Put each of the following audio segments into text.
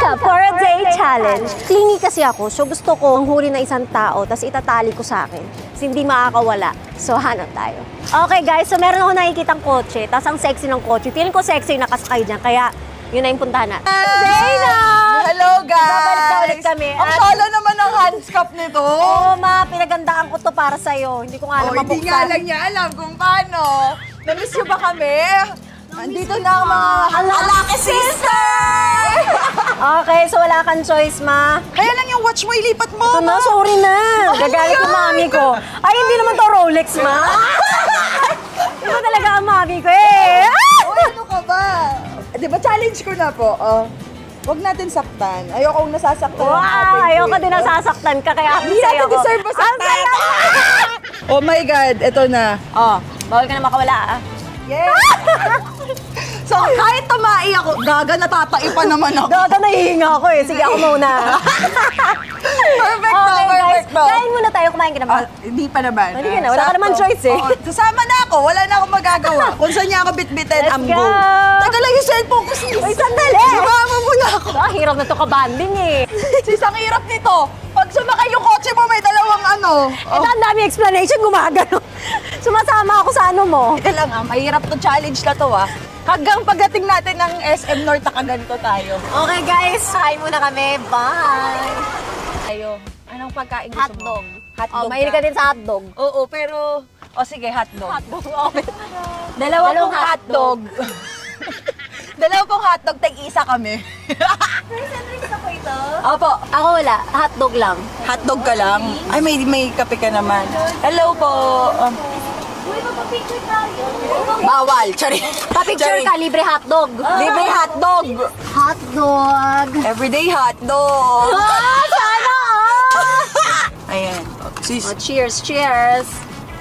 ka for a day challenge. Clingy kasi ako, so gusto ko huli na isang tao, tapos itatali ko sa akin. Kasi hindi makakawala. So, hanap tayo. Okay guys, so meron ako nakikitang kotse, tapos ang sexy ng kotse. Feeling ko sexy yung nakasakay dyan, kaya yun na yung puntahan natin. Zayna! Hello guys! Babalik na ulit kami. Ang solo naman ang handscap nito. Oo ma, pinagandaan ko to para sa'yo. Hindi ko nga alam mabuksan. Hindi nga lang niya alam kung paano. Namiss nyo ba kami? Andito na ang mga alaki sister! Okay, so wala kang choice, ma. Kaya lang yung watch mo, ilipat mo. Ito na, sorry na. Gagalit yung mami ko. Ay, hindi naman to Rolex, ma. Ito talaga ang mami ko eh. Uy, ano ka ba? Di ba challenge ko na po? Huwag natin saktan. Ayokong nasasaktan ang ating ayoko din nasasaktan ka, kaya hindi natin deserve masaktan. Oh my God, ito na. Bawal ka na makawala, Yes! So, kahit tumai ako, gaga natatai pa naman ako. Gaga nahihinga ako eh. Sige, ako muna. Perfect to, perfect to. Kain muna tayo, kumain ka na ba? Hindi pa naman. Hindi ka na, wala ka naman choice eh. Sasama na ako, wala na akong magagawa. Kung saan niya ako bitbitin, I'm go. Taga lang yung cellphone ko, sis. Ay, sandali! Sumama muna ako. Hirap na to kabanding eh. Sis, ang hirap nito. Pag sumakay yung kotse mo, may dalawang ano. Ito, ang dami explanation, gumagano. Sumasama ako sa ano mo. Ito lang mahirap to challenge na to Hanggang pagdating natin ng SM North, nakaganito tayo. Okay guys, kain muna kami. Bye! Ayo, anong pagkain gusto Hotdog. mo? Hotdog. Mahilig ka din sa hotdog. Oo, pero... sige, hotdog. Hotdog, okay. Dalawang hotdog. Dalawang hotdog, tag-isa kami. Sandwich ako ito? Opo. Ako wala, hotdog lang. Hotdog ka lang? Ay, may kape ka naman. Hello po. Uy, magpa-picture tayo. Bawal, sorry. Pa-picture ka, libre hotdog. Libre hotdog. Hotdog. Everyday hotdog. Sana Ayan. Sis. cheers, cheers.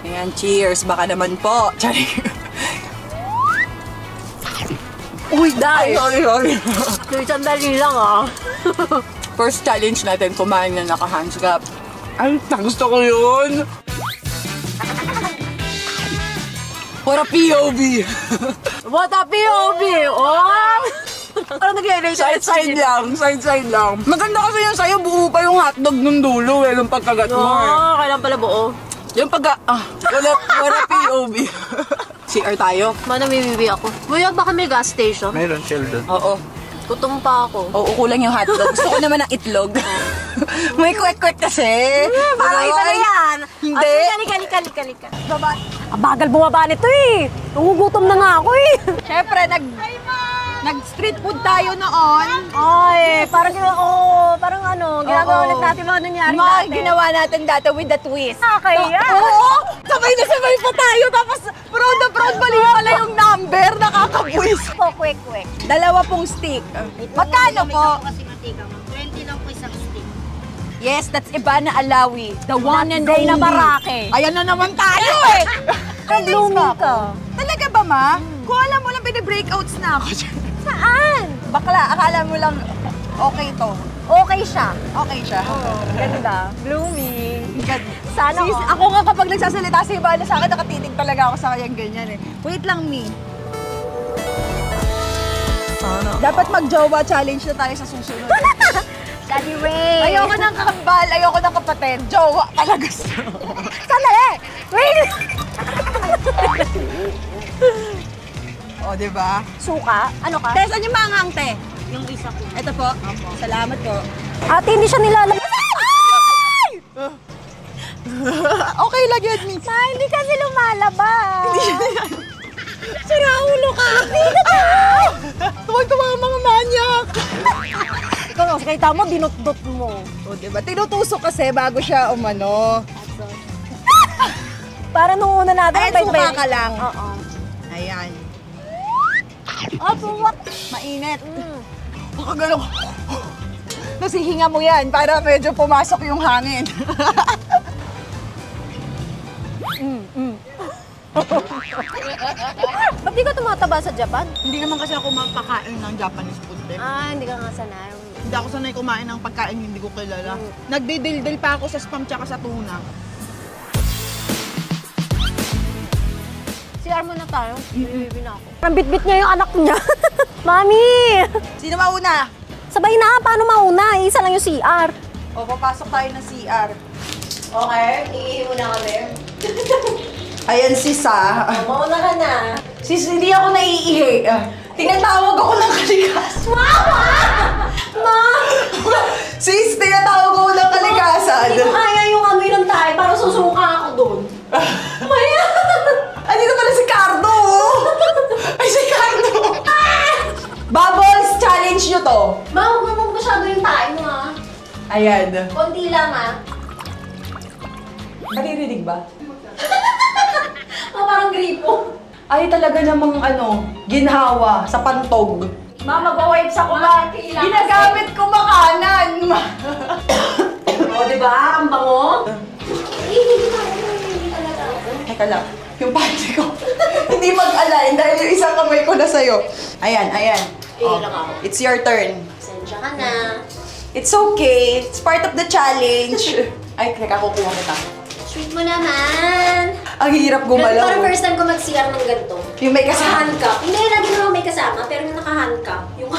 Ayan, cheers. Baka naman po. Sorry. Uy, dahil. Sorry. Sandali lang First challenge natin, kumain na naka-handscap. Ay, gusto ko yun. What a POV! What a POV! Oh! Ano nag-i-erase? Side lang. Maganda kasi yung sa'yo, buo pa yung hotdog nung dulo nung pagkagat mo kailan pala buo? Yung wala POV. CR tayo? Namimibi ako. Buyag ba kami gas station? Mayroon, Sheldon. Oo. Gutom pa ako. Oo, kulang yung hotdog. Gusto ko naman ng itlog. May kwek-kwek kasi. Parang ito na yan. Hindi. Kalika. Ang bagal bumaba nito eh. Nangugutom na nga ako eh. Siyempre, nag-street food tayo noon. Ay, parang ginagawa ulit natin mga nangyari Mga dati. ginawa natin dati with the twist. Kaya. Oo! Sabay na sabay pa tayo. Tapos, proud na proud mali pala yung number. Nakakabwis. Quick. 2 stick. Magkano po? Kasi matika mo. 20 lang po isang stick. Yes, that's Ivana Alawi. The one and Day only. na Barake. Ayan na naman tayo eh! Blooming ka. Talaga ba, ma? Kung alam mo lang, pina-breakouts na ako. Saan? Bakla, akala mo lang okay to. Okay siya. Okay siya. Ganda. Blooming. Sana Sis, ako nga kapag nagsasalita si Ivana sa akin, nakatitig talaga ako sa kanyang ganyan eh. Wait lang, me. Dapat mag-jowa challenge na tayo sa susunod. Daddy Ray. Ayoko ng kambal, ayoko ng kapatid. Jowa talaga. Sandali! Wait! O, diba? Suka? Ano ka? Te, saan yung mangang, te? Yung isa ko. Ito po. Salamat po. Ate, hindi siya nilalabas. Ay! Okay lang yun, me. Ma, hindi kasi lumalabas. Sira ulo ka! Tuwag-tuwa ang mga manyak! Ikaw nga, kita mo, dinot-dot mo. O, diba? Tinutusok kasi bago siya umano. Para nung una natin. Ay, suka ka lang. Oo. Ayan. What? Mainit. Baka gano'n. Kasi hinga mo yan para medyo pumasok yung hangin. Ba't di ka tumataba sa Japan? Hindi naman kasi ako magpakain ng Japanese food din. Hindi ka nga sanay. Hindi ako sanay kumain ng pagkain hindi ko kilala. Nagdidildil pa ako sa spam tsaka sa tuna. CR mo na tayo. Bibi na ako. Parang bit-bit niya yung anak niya. Mami! Sino mauna? Sabay na, paano mauna? Isa lang yung CR. O, papasok tayo ng CR. Okay, iihi muna kami. Ayan sis Mauna ka na. Sis, hindi ako naiihi. Tinatawag ako ng kalikasan. Mama! Ma! Sis, tinatawag ako ng kalikasan. Hindi ko kaya yung amoy ng tayo para susuka ako doon. Maya! Andito pala si Cardo, oh. Ay, si Cardo. Bubbles, challenge nyo to. Ma, huwag mo masyado yung tayo mo ha. Ayan. Konti lang ha. Naririnig ba? Parang gripo. Ay, talaga namang ginhawa sa pantog. Ma, mag-wipes ako ba? Ginagamit ko makanan. O, diba? Ang bango. Hindi talaga. Teka lang, yung panty ko. Hindi mag-align dahil yung isang kamay ko na sa'yo. Ayan, ayan. Lang ako. It's your turn. Sensya ka na. It's okay. It's part of the challenge. Ay, teka, kukuha kita. Sweet mo naman. Ang hirap Pero gumalaw. parang first time ko mag-CR ng ganito. Yung may kasama. Naka-handcuff. Hindi, lagi naman may kasama. Pero yung naka-handcuff. Yung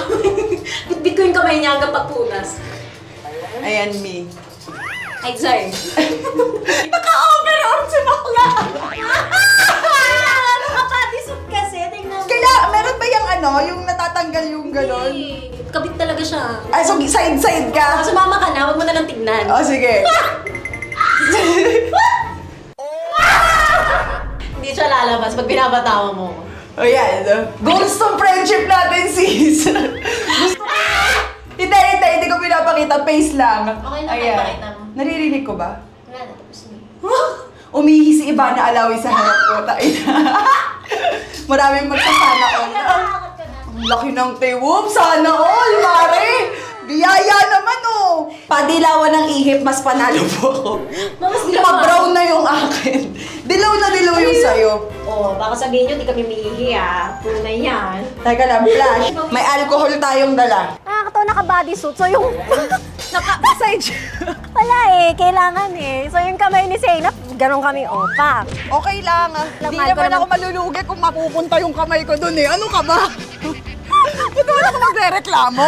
bitbit ko yung kamay niya hanggang pagpunas. Ayan, me. Ay, sorry. Naka-overall si bakla. Nakapatisot kasi. Tingnan mo. Kaya, meron ba yung natatanggal yung ganon? Kabit talaga siya. Ay, so side-side ka? Sumama ka na, huwag mo na lang tignan. Oh, sige. Hindi siya lalabas pag binabatawa mo. O yan. Goals tong friendship natin, sis. Gusto ko. Hindi ko pinapakita. Face lang. Okay lang, Ayan. ipakita mo. Naririnig ko ba? Wala na, tapos na. Umihi si Ivana Alawi sa harap ko. Maraming magsasana all. Nakakakot ka na. Ang laki ng tiwom. Sana all, Mare. Biyaya naman, oh. Padilawan ng ihip, mas panalo po ako. Mas dilaw. Pa-brown na yung akin. Dilaw na dilaw yung sayo. Oh, baka sabihin nyo, di kami miihi ah. Tunay yan. Teka lang, flash. May alcohol tayong dala. Nakakatawa naka-bodysuit. So yung... Naka-side. Wala eh, kailangan eh. So yung kamay ni Zainab, ganun kami opak. Okay lang. Hindi Mahal ko naman naman. ako malulugi kung mapupunta yung kamay ko dun eh. Ano ka ba? Ba't naman ako magre-reklamo?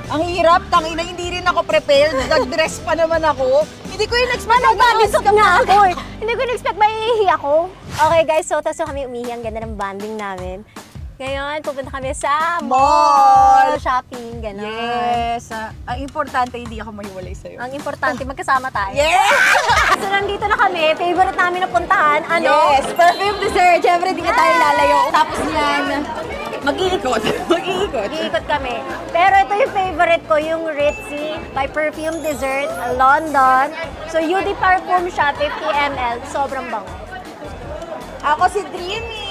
Ang hirap, tangina, hindi rin ako prepared. Nag-dress pa naman ako. Hindi ko yung expect na Bodysuit nga ako eh. Hindi ko in-expect maiihi ako. Okay guys, so tapos kami umihi. Ang ganda ng bonding namin. Ngayon, pupunta kami sa Mall. shopping, gano'n. Yes. Ang importante, hindi ako mahiwalay sa'yo. Ang importante, magkasama tayo. Yes! So, nandito na kami. Favorite namin na puntahan. Ano? Yes! Perfume dessert. Siyempre, di na tayo lalayo. Tapos yan, mag-iikot. Mag-iikot. Iikot kami. Pero ito yung favorite ko, yung Ritzy by Perfume Dessert, London. So, UD Parfum siya, 50 ml. Sobrang bango. Ako si Dreamy.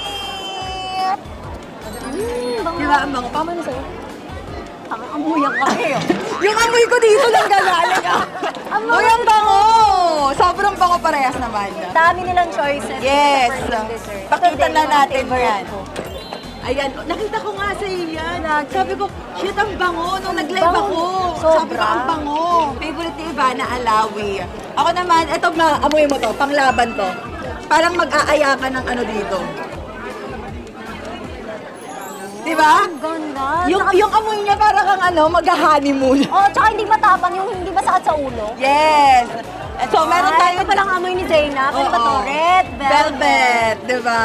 Bango. Diba, ang bango. Paano sa'yo? Amuyan kami. Yung amoy ko dito lang gagaling ah. Uy, ang bango! Sobrang bango parehas naman. Dami nilang choices. Yes. sa Perfume Dessert. Pakita Ito din na yung natin favorite yan. ko. Ayan, nakita ko nga sa iyo yan. Sabi ko, shit, ang bango. Nung nag-live Bango. ako, Sobra. sabi ko, ang bango. Favorite ni Ivana Alawi. Ako naman, eto, amoy mo to, panglaban to. Parang mag-aaya ka ng ano dito. Diba? Ang ganda. Yung amoy niya parang kang mag-honeymoon. Oh, tsaka hindi matapang, yung hindi masakit sa ulo. Yes! So, meron Ay, tayo ito palang amoy ni Zainab. Ano ba to? Oo. Red Velvet, diba?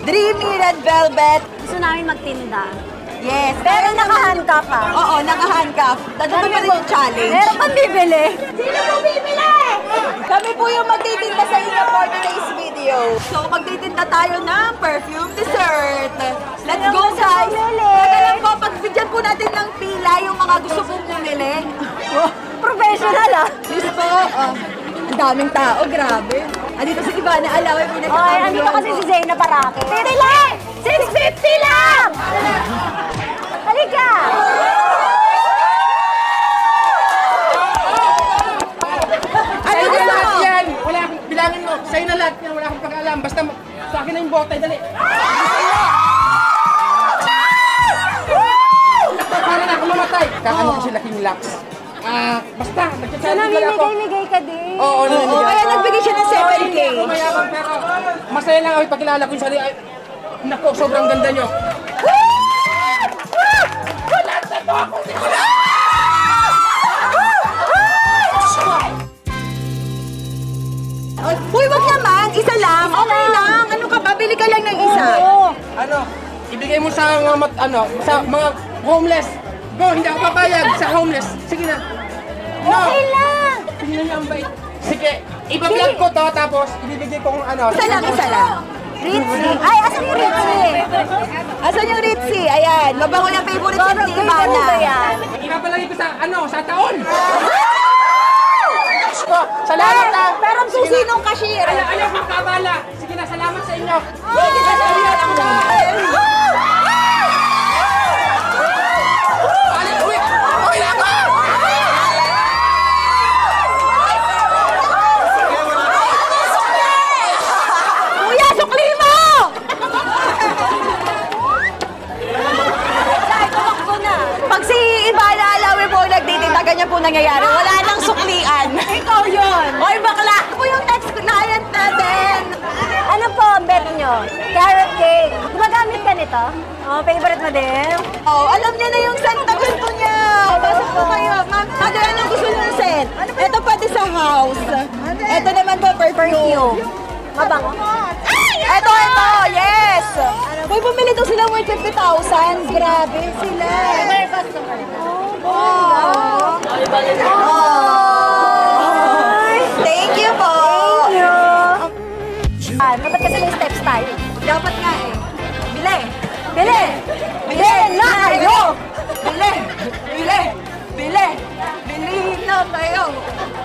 Dreamy Red Velvet. Gusto namin magtinda. Yes. Pero naka-handcuff ha. Oo, naka-handcuff. Dadami pa rin yung challenge. Meron pang bibili. Sino mo bibili? Kami po yung magtitinda sa inyo for today's video. So, magtitinda tayo ng perfume dessert. Let's Ayaw go, mo sa guys! bumili. Teka lang po, pagbigyan po natin ng pila yung mga gusto pong bumili. Professional ah. Please po. Ang daming tao, grabe. Andito si Ivana Alawi, Okay, andito kasi si Zainab Barake. Pili! 650 lang! Halika! Ano Sa'yo gusto na lahat mo? yan. Wala akong, bilangin mo. Sa'yo na lahat yan. Wala akong pag-alam. Basta sa akin na yung bote. Dali. Para na ako mamatay. Kakano ko sila King Lux. Basta. So, Nagsasabi lang ako. namimigay-migay ka din. Oo, Oo, kaya nagbigay siya ng 7K. Hindi ako mayabang pero masaya lang ako ipakilala ko yung sarili. Ay, naku, sobrang ganda nyo. Wala sa to ako. bigay mo sa mga, sa mga homeless. Go, hindi ako papayag sa homeless. Sige na. No. Okay lang. Sige na yung bait. Sige, iba-vlog ko to, tapos ibibigay ko kung ano. Isa lang. Ritzy. Ay, asan yung Ritzy? Asan yung Ritzy? Ayan, mabango yung favorite Baka ni ba Ivana. yan? Ipapalagay ko sa, sa taon. Salamat ah. Pero ang susi nung cashier. Ayaw magkabala. Sige na, salamat sa inyo. Okay na ako! Kuya, sukli mo! Pag si Ivana Alawi po nagtitinda, ganyan po nangyayari. Wala nang suklian. Ikaw yun. Oy, bakla! Ako yung next client natin. Ano po ang bet nyo? Carrot cake. Gumagamit ka nito? Oh, favorite mo din? Oh, alam niya na yung scent na gusto niya. Pasok po kayo. Ma'am, ano yan ang gusto niyo ng scent? Ito pati sa house. Ito naman po, perfume. Mabango? Ito, yes! Uy, bumili daw sila worth 50,000. Grabe sila. Oh. Thank you po. Thank you. Dapat kasi may steps tayo. Dapat nga eh. Bili. Bili! Bili na kayo! Bili! Bili! Bili! Bili na kayo.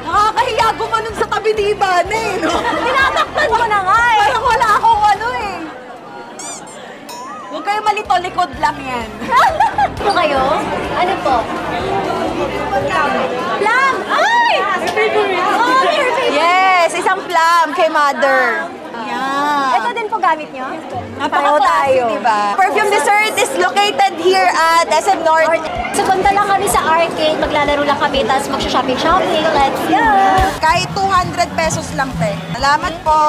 Nakakahiya gumanong sa tabi ni Ivana eh, no? Tinatakpan ko na nga eh! Parang wala akong ano eh. Huwag kayo malito, likod lang yan. Ito kayo? Ano po? Plum! Ay! Oh, your favorite. Yes, isang plum kay mother. Yeah. Ito din po gamit nyo? Napaka-classy, diba? Perfume Dessert is located here at SM North. So, punta lang kami sa arcade, maglalaro lang kami, tapos magsha-shopping-shopping. Let's go! Kahit 200 pesos lang, te. Salamat po.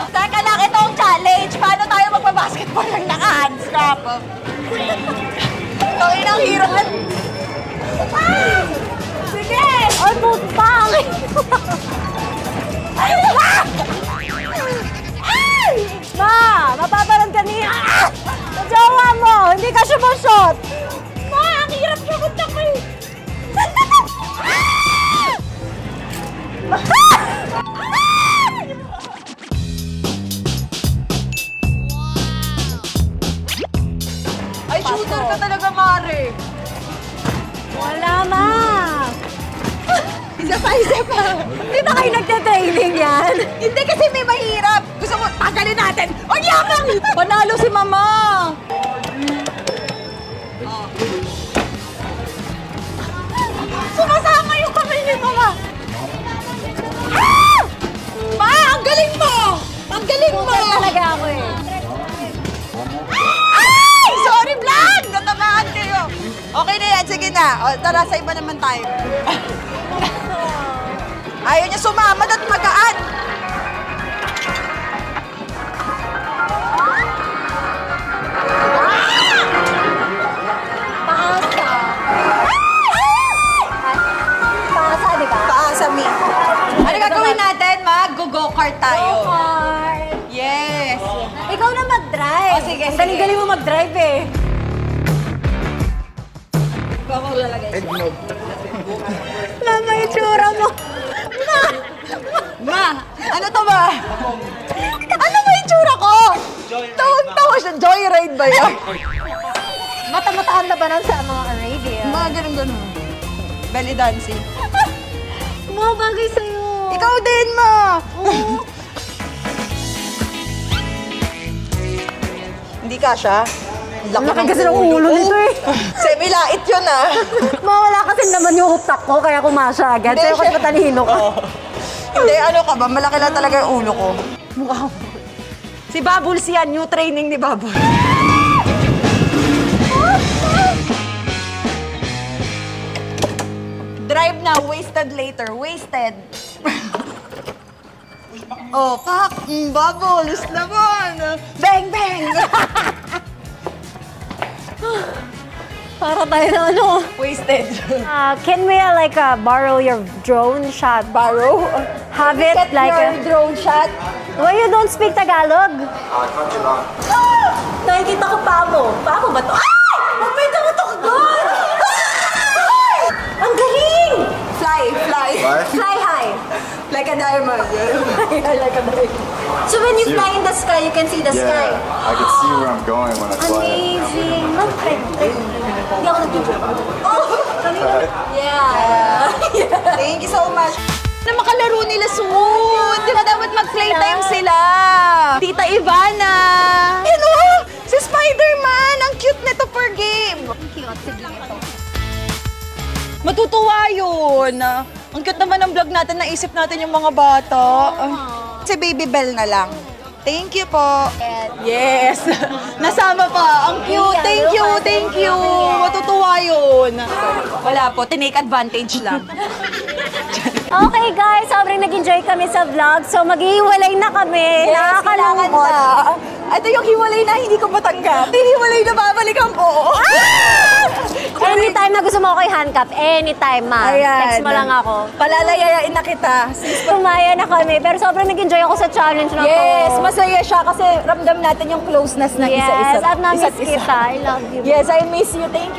Teka lang, ito ang challenge. Paano tayo magbabasketball ng naka-handstrap? Ito, inang hirap. Sige! Ay, putang! Ma! Mapapalan ka niya! Sa jowa mo! Hindi ka sumusot! Ma! Ang hirap siya kuntak mo eh! Ay, shooter ka talaga, Mare. Wala, ma! Isa pa. Hindi ba kayo nagte-training yan? Hindi kasi may mahirap. Gusto mo, tagalin natin. O, yakang! Panalo si Mama. Sumasama yung kamay ni Mama. Ah! Ma, ang galing mo! Ang galing mo! Super talaga ako eh. Ay! Sorry, vlog! Natamaan kayo. Okay na yan, sige na. O, tara, sa iba naman tayo. Ayaw niya sumama at magaan. Paasa. Paasa, di ba? Paasa, Mi. Ano gagawin natin? Mag-go-kart tayo. Go-kart. Yes. Ikaw na mag-drive. Oh, sige, sige. Galing-galing mo mag-drive eh. Baka lalagay. Mama, yung tsura mo. Ma, ano to ba? Ano ba yung tsura ko? Tawag-tawa siya. Joyride ba yan? Mata-mataan na ba nun sa mga Arabia? Mga ganun-ganun. Belly dancing. Mga bagay sa'yo. Ikaw din, Ma. Hindi ka siya? Laki kasi ng ulo nito eh. Semi-lait yun ah. Mawala kasi naman yung utak ko, kaya kumasya agad. Sa'yo kasi matalino ka. Hindi, ano ka ba? Malaki lang talaga yung ulo ko. Mukha mo. Si Bubbles yan, new training ni Bubbles. Drive na, wasted later. Wasted. Oh, pak! Bubbles naman! Bang, bang! Para tayo na ano. Wasted. Can we borrow your drone shot? Borrow? Have it Get like your drone shot. Why you don't speak Tagalog? No, nakikita ko pa mo. Pa mo ba to? Ay! Ang pwede mo to doon! Ay! Ang galing! Fly. Fly high. Like a diamond. Like a diamond. So when you fly in the sky, you can see the sky. Yeah, I can see where I'm going when I fly. Amazing. Hindi ako nag-joke. Oh! Yeah. Thank you so much. Na makalaro nila soon. Di ba dapat mag-playtime sila? Tita Ivana. Hello! Si Spider-Man! Ang cute nito per game. Ang cute. Sige ito. Matutuwa yun. Ang cute naman ng vlog natin. Naisip natin yung mga bata. Si Baby Bell na lang. Thank you po. Yes. Nasama pa. Ang cute. Thank you. Matutuwa yun. Wala po. Tinake advantage lang. Okay guys, sobrang nag-enjoy kami sa vlog. So maghihiwalay na kami. Nakakalungkot. Ito yung hiwalay na hindi ko matanggap. Hiwalay na babalikan ko. Anytime na gusto mo ako i-handcuff, anytime ma. Text mo lang ako. Palalayayain na kita. Tumaya na kami, pero sobrang nag-enjoy ako sa challenge na to. Yes, masaya siya kasi ramdam natin yung closeness na isa-isa. Yes, at na-miss kita. I love you. Yes, I miss you. Thank you.